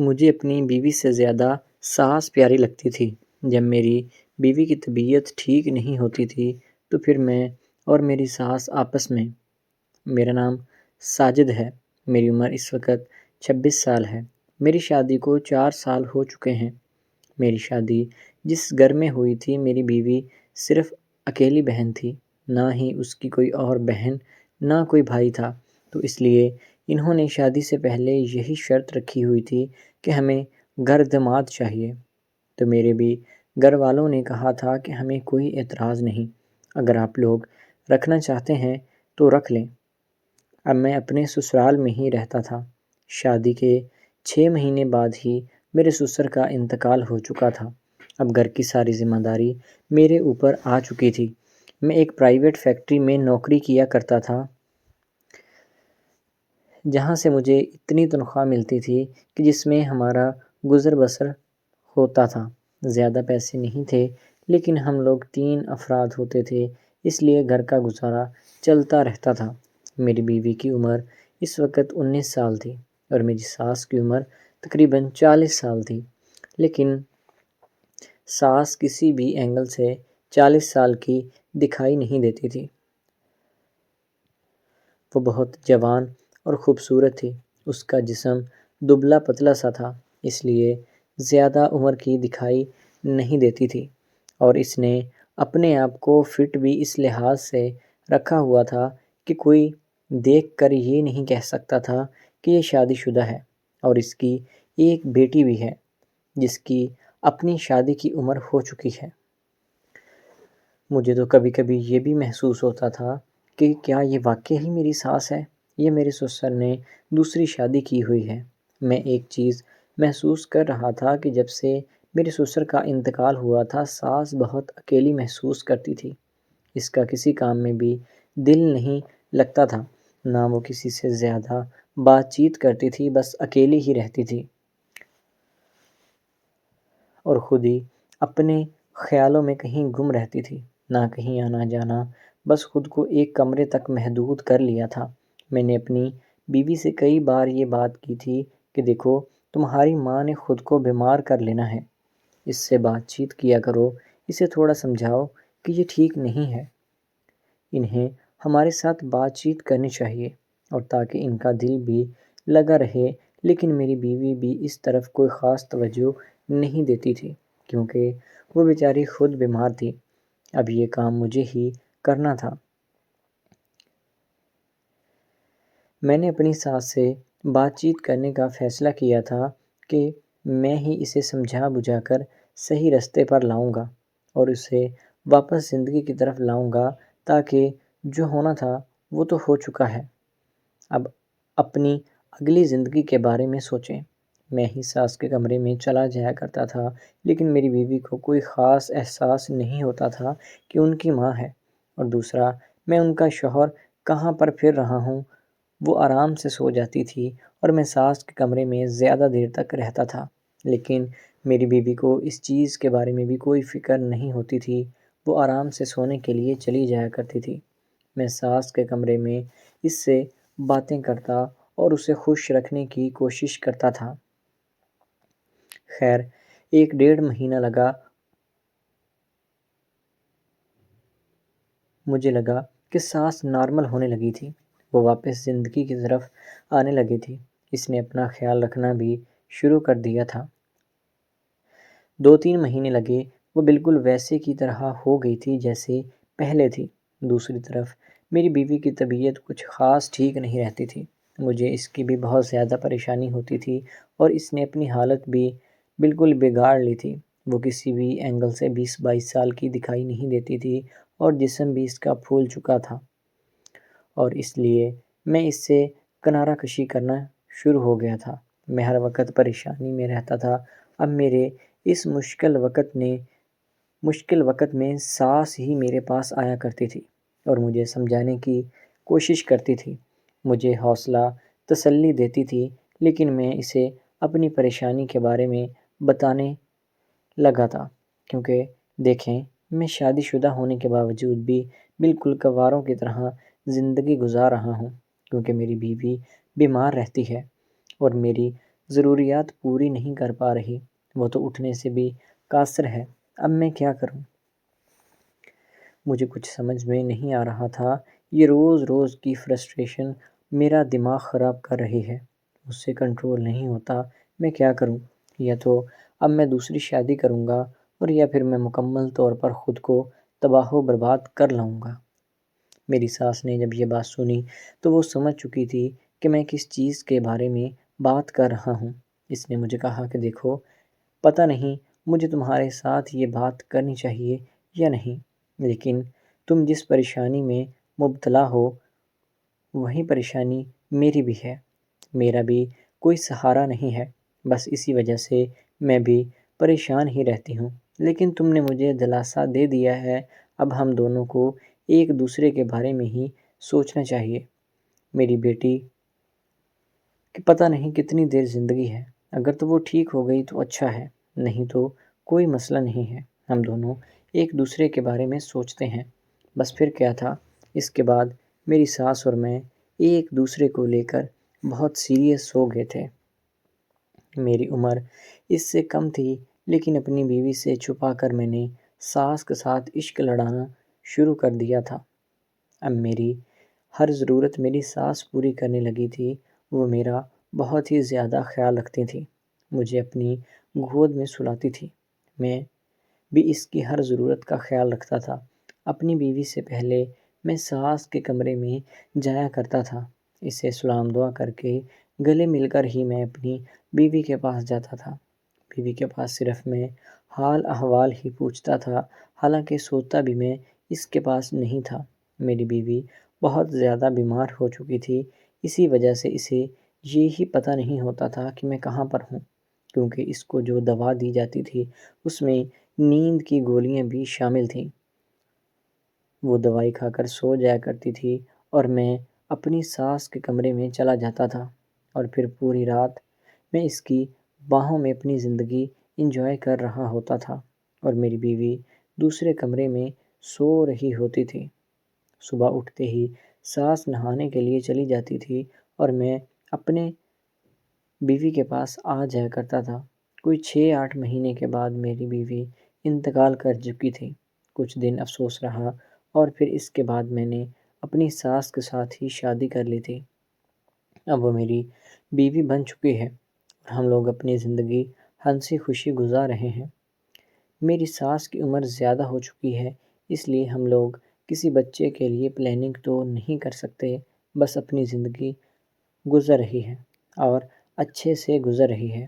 مجھے اپنی بیوی سے زیادہ ساس پیاری لگتی تھی۔ جب میری بیوی کی طبیعت ٹھیک نہیں ہوتی تھی تو پھر میں اور میری ساس آپس میں۔ میرا نام ساجد ہے، میری عمر اس وقت 26 سال ہے۔ میری شادی کو 4 سال ہو چکے ہیں۔ میری شادی جس گھر میں ہوئی تھی، میری بیوی صرف اکیلی بہن تھی، نہ ہی اس کی کوئی اور بہن، نہ کوئی بھائی تھا، تو اس لیے انہوں نے شادی سے پہلے یہی شرط رکھی ہوئی تھی کہ ہمیں گھر داماد چاہیے۔ تو میرے بھی گھر والوں نے کہا تھا کہ ہمیں کوئی اعتراض نہیں، اگر آپ لوگ رکھنا چاہتے ہیں تو رکھ لیں۔ اب میں اپنے سسرال میں ہی رہتا تھا۔ شادی کے 6 مہینے بعد ہی میرے سسر کا انتقال ہو چکا تھا۔ اب گھر کی ساری ذمہ داری میرے اوپر آ چکی تھی۔ میں ایک پرائیویٹ فیکٹری میں نوکری کیا کرتا تھا، جہاں سے مجھے اتنی تنخواہ ملتی تھی کہ جس میں ہمارا گزر بسر ہوتا تھا۔ زیادہ پیسے نہیں تھے، لیکن ہم لوگ 3 افراد ہوتے تھے، اس لیے گھر کا گزارا چلتا رہتا تھا۔ میری بیوی کی عمر اس وقت 19 سال تھی اور میری ساس کی عمر تقریباً 40 سال تھی، لیکن ساس کسی بھی اینگل سے 40 سال کی دکھائی نہیں دیتی تھی۔ وہ بہت جوان اور خوبصورت تھی۔ اس کا جسم دبلا پتلا سا تھا، اس لیے زیادہ عمر کی دکھائی نہیں دیتی تھی، اور اس نے اپنے آپ کو فٹ بھی اس لحاظ سے رکھا ہوا تھا کہ کوئی دیکھ کر یہ نہیں کہہ سکتا تھا کہ یہ شادی شدہ ہے، اور اس کی ایک بیٹی بھی ہے جس کی اپنی شادی کی عمر ہو چکی ہے۔ مجھے تو کبھی کبھی یہ بھی محسوس ہوتا تھا کہ کیا یہ واقعی ہی میری ساس ہے یا میرے سسر نے دوسری شادی کی ہوئی ہے۔ میں ایک چیز محسوس کر رہا تھا کہ جب سے میرے سسر کا انتقال ہوا تھا، ساس بہت اکیلی محسوس کرتی تھی۔ اس کا کسی کام میں بھی دل نہیں لگتا تھا، نہ وہ کسی سے زیادہ بات چیت کرتی تھی، بس اکیلی ہی رہتی تھی اور خود ہی اپنے خیالوں میں کہیں گم رہتی تھی، نہ کہیں آنا جانا، بس خود کو ایک کمرے تک محدود کر لیا تھا۔ میں نے اپنی بیوی سے کئی بار یہ بات کی تھی کہ دیکھو، تمہاری ماں نے خود کو بیمار کر لینا ہے، اس سے بات چیت کیا کرو، اسے تھوڑا سمجھاؤ کہ یہ ٹھیک نہیں ہے، انہیں ہمارے ساتھ بات چیت کرنی چاہیے، اور تاکہ ان کا دل بھی لگا رہے۔ لیکن میری بیوی بھی اس طرف کوئی خاص توجہ نہیں دیتی تھی، کیونکہ وہ بیچاری خود بیمار تھی۔ اب یہ کام مجھے ہی کرنا تھا۔ میں نے اپنی ساس سے بات چیت کرنے کا فیصلہ کیا تھا کہ میں ہی اسے سمجھا بجھا کر صحیح رستے پر لاؤں گا اور اسے واپس زندگی کی طرف لاؤں گا، تاکہ جو ہونا تھا وہ تو ہو چکا ہے، اب اپنی اگلی زندگی کے بارے میں سوچیں۔ میں ہی ساس کے کمرے میں چلا جایا کرتا تھا، لیکن میری بیوی کو کوئی خاص احساس نہیں ہوتا تھا کہ ان کی ماں ہے، اور دوسرا، میں ان کا شوہر کہاں پر پھر رہا ہوں، وہ آرام سے سو جاتی تھی اور میں ساس کے کمرے میں زیادہ دیر تک رہتا تھا، لیکن میری بیوی کو اس چیز کے بارے میں بھی کوئی فکر نہیں ہوتی تھی، وہ آرام سے سونے کے لیے چلی جایا کرتی تھی۔ میں ساس کے کمرے میں اس سے باتیں کرتا اور اسے خوش رکھنے کی کوشش کرتا تھا۔ خیر، 1 ڈیڑھ مہینہ لگا، مجھے لگا کہ ساس نارمل ہونے لگی تھی، وہ واپس زندگی کی طرف آنے لگی تھی، اس نے اپنا خیال رکھنا بھی شروع کر دیا تھا۔ 2 3 مہینے لگے، وہ بالکل ویسے کی طرح ہو گئی تھی جیسے پہلے تھی۔ دوسری طرف میری بیوی کی طبیعت کچھ خاص ٹھیک نہیں رہتی تھی، مجھے اس کی بھی بہت زیادہ پریشانی ہوتی تھی، اور اس نے اپنی حالت بھی بالکل بگاڑ لی تھی۔ وہ کسی بھی اینگل سے 20 22 سال کی دکھائی نہیں دیتی تھی، اور جسم بھی اس کا پھول چکا تھا، اور اس لیے میں اس سے کنارہ کشی کرنا شروع ہو گیا تھا۔ میں ہر وقت پریشانی میں رہتا تھا۔ اب میرے اس مشکل وقت میں ساس ہی میرے پاس آیا کرتی تھی اور مجھے سمجھانے کی کوشش کرتی تھی، مجھے حوصلہ تسلی دیتی تھی، لیکن میں اسے اپنی پریشانی کے بارے میں بتانے لگا تھا، کیونکہ دیکھیں، میں شادی شدہ ہونے کے باوجود بھی بالکل کنواروں کی طرح زندگی گزار رہا ہوں، کیونکہ میری بیوی بیمار رہتی ہے اور میری ضروریات پوری نہیں کر پا رہی، وہ تو اٹھنے سے بھی قاصر ہے۔ اب میں کیا کروں؟ مجھے کچھ سمجھ میں نہیں آ رہا تھا۔ یہ روز روز کی فرسٹریشن میرا دماغ خراب کر رہی ہے، مجھ سے کنٹرول نہیں ہوتا۔ میں کیا کروں؟ یا تو اب میں دوسری شادی کروں گا، اور یا پھر میں مکمل طور پر خود کو تباہ و برباد کر لاؤں گا۔ میری ساس نے جب یہ بات سنی تو وہ سمجھ چکی تھی کہ میں کس چیز کے بارے میں بات کر رہا ہوں۔ اس نے مجھے کہا کہ دیکھو، پتہ نہیں مجھے تمہارے ساتھ یہ بات کرنی چاہیے یا نہیں، لیکن تم جس پریشانی میں مبتلا ہو وہی پریشانی میری بھی ہے۔ میرا بھی کوئی سہارا نہیں ہے، بس اسی وجہ سے میں بھی پریشان ہی رہتی ہوں۔ لیکن تم نے مجھے دلاسا دے دیا ہے، اب ہم دونوں کو ایک دوسرے کے بارے میں ہی سوچنا چاہیے۔ میری بیٹی کہ پتہ نہیں کتنی دیر زندگی ہے، اگر تو وہ ٹھیک ہو گئی تو اچھا ہے، نہیں تو کوئی مسئلہ نہیں ہے، ہم دونوں ایک دوسرے کے بارے میں سوچتے ہیں۔ بس پھر کیا تھا، اس کے بعد میری ساس اور میں ایک دوسرے کو لے کر بہت سیریس ہو گئے تھے۔ میری عمر اس سے کم تھی، لیکن اپنی بیوی سے چھپا کر میں نے ساس کے ساتھ عشق لڑانا شروع کر دیا تھا۔ اب میری ہر ضرورت میری ساس پوری کرنے لگی تھی۔ وہ میرا بہت ہی زیادہ خیال رکھتی تھی، مجھے اپنی گود میں سلاتی تھی، میں بھی اس کی ہر ضرورت کا خیال رکھتا تھا۔ اپنی بیوی سے پہلے میں ساس کے کمرے میں جایا کرتا تھا، اسے سلام دعا کر کے گلے مل کر ہی میں اپنی بیوی کے پاس جاتا تھا۔ بیوی کے پاس صرف میں حال احوال ہی پوچھتا تھا، حالانکہ سوتا بھی میں اس کے پاس نہیں تھا۔ میری بیوی بہت زیادہ بیمار ہو چکی تھی، اسی وجہ سے اسے یہ ہی پتہ نہیں ہوتا تھا کہ میں کہاں پر ہوں، کیونکہ اس کو جو دوا دی جاتی تھی اس میں نیند کی گولیاں بھی شامل تھیں۔ وہ دوائی کھا کر سو جایا کرتی تھی، اور میں اپنی ساس کے کمرے میں چلا جاتا تھا، اور پھر پوری رات میں اس کی باہوں میں اپنی زندگی انجوائے کر رہا ہوتا تھا، اور میری بیوی دوسرے کمرے میں سو رہی ہوتی تھی۔ صبح اٹھتے ہی ساس نہانے کے لیے چلی جاتی تھی، اور میں اپنے بیوی کے پاس آ جایا کرتا تھا۔ کوئی 6-8 مہینے کے بعد میری بیوی انتقال کر چکی تھی۔ کچھ دن افسوس رہا، اور پھر اس کے بعد میں نے اپنی ساس کے ساتھ ہی شادی کر لی تھی۔ اب وہ میری بیوی بن چکی ہے، اور ہم لوگ اپنی زندگی ہنسی خوشی گزار رہے ہیں۔ میری ساس کی عمر زیادہ ہو چکی ہے، اس لیے ہم لوگ کسی بچے کے لیے پلاننگ تو نہیں کر سکتے، بس اپنی زندگی گزر رہی ہے اور اچھے سے گزر رہی ہے۔